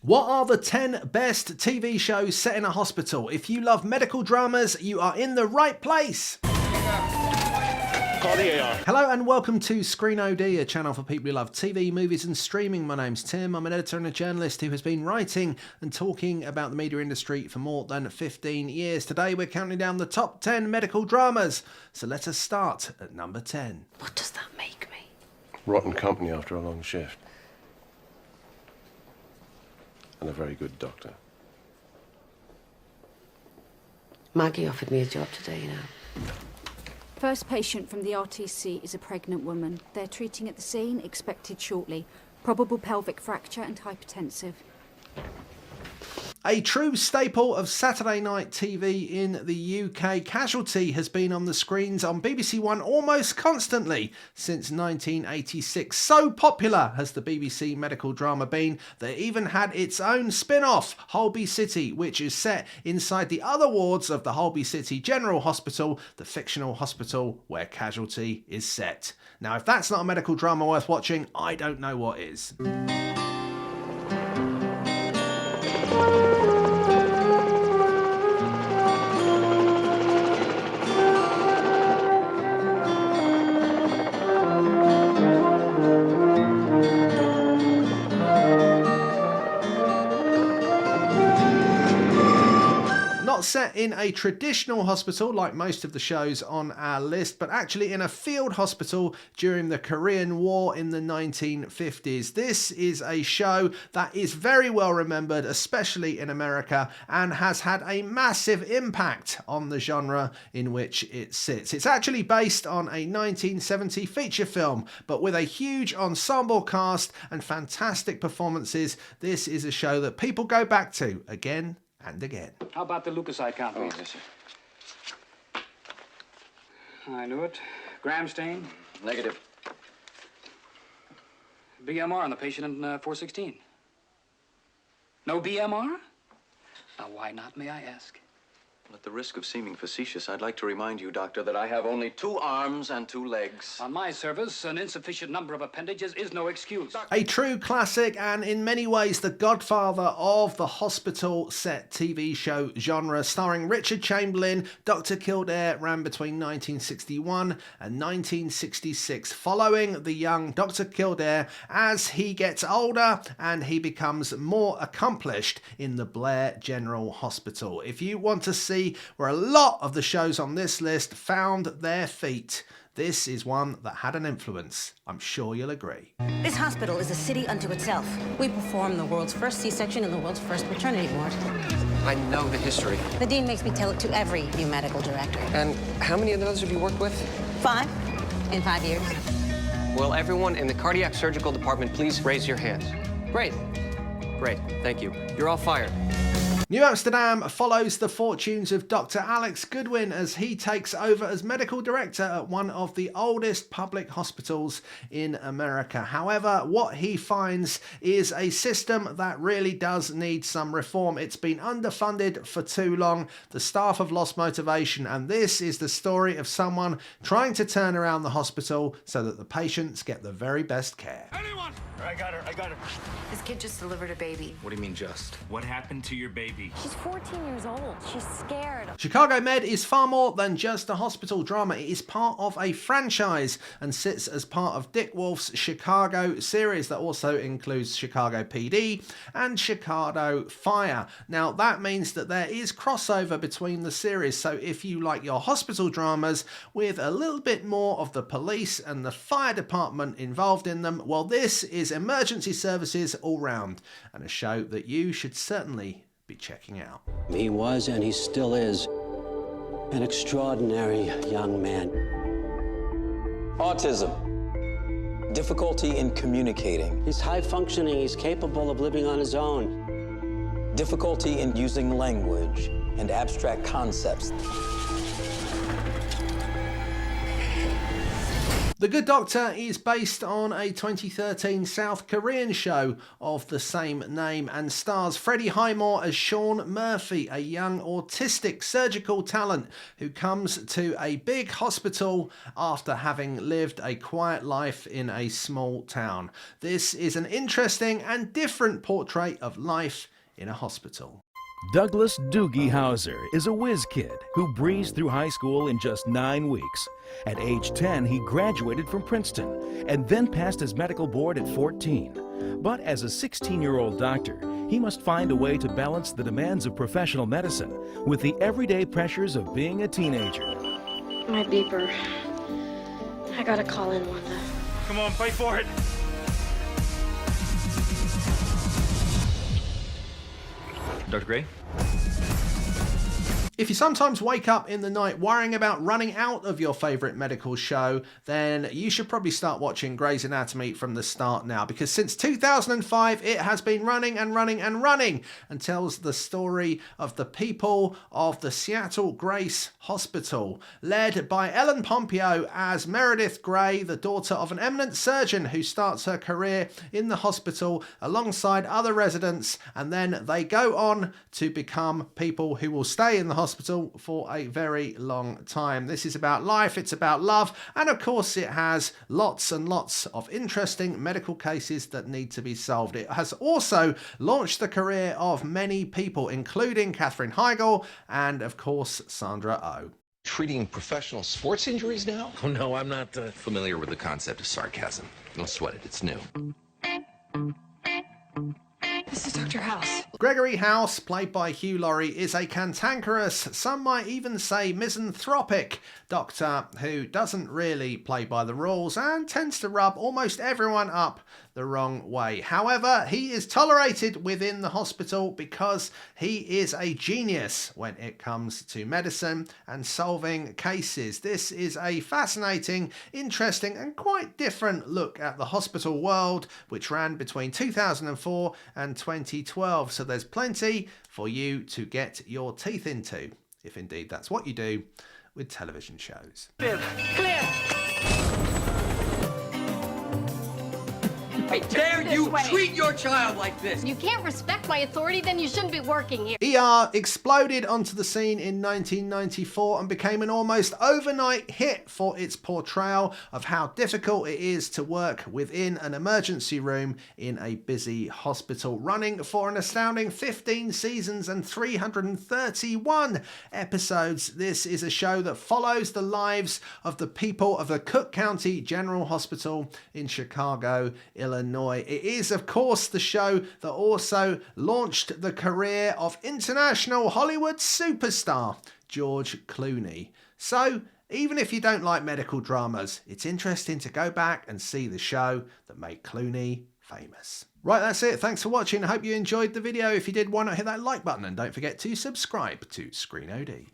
What are the 10 best TV shows set in a hospital? If you love medical dramas, you are in the right place. Call the AR. Hello and welcome to Screen OD, a channel for people who love TV, movies and streaming. My name's Tim. I'm an editor and a journalist who has been writing and talking about the media industry for more than 15 years. Today we're counting down the top 10 medical dramas. So let us start at number 10. What does that make me? Rotten company after a long shift. And a very good doctor. Maggie offered me a job today, you know. First patient from the RTC is a pregnant woman. They're treating at the scene, expected shortly. Probable pelvic fracture and hypertensive. A true staple of Saturday night TV in the UK, Casualty has been on the screens on BBC One almost constantly since 1986. So popular has the BBC medical drama been that it even had its own spin-off, Holby City, which is set inside the other wards of the Holby City General Hospital, the fictional hospital where Casualty is set. Now, if that's not a medical drama worth watching, I don't know what is. Not set in a traditional hospital like most of the shows on our list, but actually in a field hospital during the Korean War in the 1950s. This is a show that is very well remembered, especially in America, and has had a massive impact on the genre in which it sits. It's actually based on a 1970 feature film, but with a huge ensemble cast and fantastic performances. This is a show that people go back to again and again. How about the leukocyte count, please? Yes, sir. I knew it. Gram stain? Negative. BMR on the patient in 416. No BMR? Now, why not, may I ask? At the risk of seeming facetious, I'd like to remind you, Doctor, that I have only 2 arms and 2 legs. On my service, an insufficient number of appendages is no excuse. A true classic and in many ways the godfather of the hospital set TV show genre, starring Richard Chamberlain. Dr. Kildare ran between 1961 and 1966, following the young Dr. Kildare as he gets older and he becomes more accomplished in the Blair General Hospital. If you want to see where a lot of the shows on this list found their feet, this is one that had an influence. I'm sure you'll agree. This hospital is a city unto itself. We perform the world's first C-section in the world's first maternity ward. I know the history. The dean makes me tell it to every new medical director. And how many of those have you worked with? 5 in 5 years. Will everyone in the cardiac surgical department please raise your hands? Great. Great. Thank you. You're all fired. New Amsterdam follows the fortunes of Dr. Alex Goodwin as he takes over as medical director at one of the oldest public hospitals in America. However, what he finds is a system that really does need some reform. It's been underfunded for too long. The staff have lost motivation, and this is the story of someone trying to turn around the hospital so that the patients get the very best care. Anyone! I got her. This kid just delivered a baby. What do you mean just? What happened to your baby? She's 14 years old. She's scared. Chicago Med is far more than just a hospital drama. It is part of a franchise and sits as part of Dick Wolf's Chicago series that also includes Chicago PD and Chicago Fire. Now, that means that there is crossover between the series, so if you like your hospital dramas with a little bit more of the police and the fire department involved in them, well, this is emergency services all round, and a show that you should certainly be checking out. He was, and he still is, an extraordinary young man. Autism. Difficulty in communicating. He's high functioning, he's capable of living on his own. Difficulty in using language and abstract concepts. The Good Doctor is based on a 2013 South Korean show of the same name and stars Freddie Highmore as Sean Murphy, a young autistic surgical talent who comes to a big hospital after having lived a quiet life in a small town. This is an interesting and different portrait of life in a hospital. Douglas Doogie Howser is a whiz kid who breezed through high school in just 9 weeks. At age 10, he graduated from Princeton and then passed his medical board at 14. But as a 16-year-old doctor, he must find a way to balance the demands of professional medicine with the everyday pressures of being a teenager. My beeper. I gotta call in Wanda. Come on, fight for it. Dr. Gray? If you sometimes wake up in the night worrying about running out of your favourite medical show, then you should probably start watching Grey's Anatomy from the start now, because since 2005 it has been running and running and running and tells the story of the people of the Seattle Grace Hospital, led by Ellen Pompeo as Meredith Grey, the daughter of an eminent surgeon who starts her career in the hospital alongside other residents, and then they go on to become people who will stay in the hospital for a very long time. This is about life, it's about love, and of course it has lots and lots of interesting medical cases that need to be solved. It has also launched the career of many people, including Katherine Heigl and of course Sandra Oh. Treating professional sports injuries now? Oh no, I'm not familiar with the concept of sarcasm. Don't sweat it, it's new. This is Dr. House. Gregory House, played by Hugh Laurie, is a cantankerous, some might even say misanthropic doctor who doesn't really play by the rules and tends to rub almost everyone up the wrong way. However, he is tolerated within the hospital because he is a genius when it comes to medicine and solving cases. This is a fascinating, interesting and quite different look at the hospital world, which ran between 2004 and 2012. So there's plenty for you to get your teeth into, if indeed that's what you do with television shows. Clear. How dare you treat your child like this? You can't respect my authority, then you shouldn't be working here. ER exploded onto the scene in 1994 and became an almost overnight hit for its portrayal of how difficult it is to work within an emergency room in a busy hospital, running for an astounding 15 seasons and 331 episodes. This is a show that follows the lives of the people of the Cook County General Hospital in Chicago, Illinois. It is, of course, the show that also launched the career of international Hollywood superstar George Clooney. So, even if you don't like medical dramas, it's interesting to go back and see the show that made Clooney famous. Right, that's it. Thanks for watching. I hope you enjoyed the video. If you did, why not hit that like button and don't forget to subscribe to Screen OD.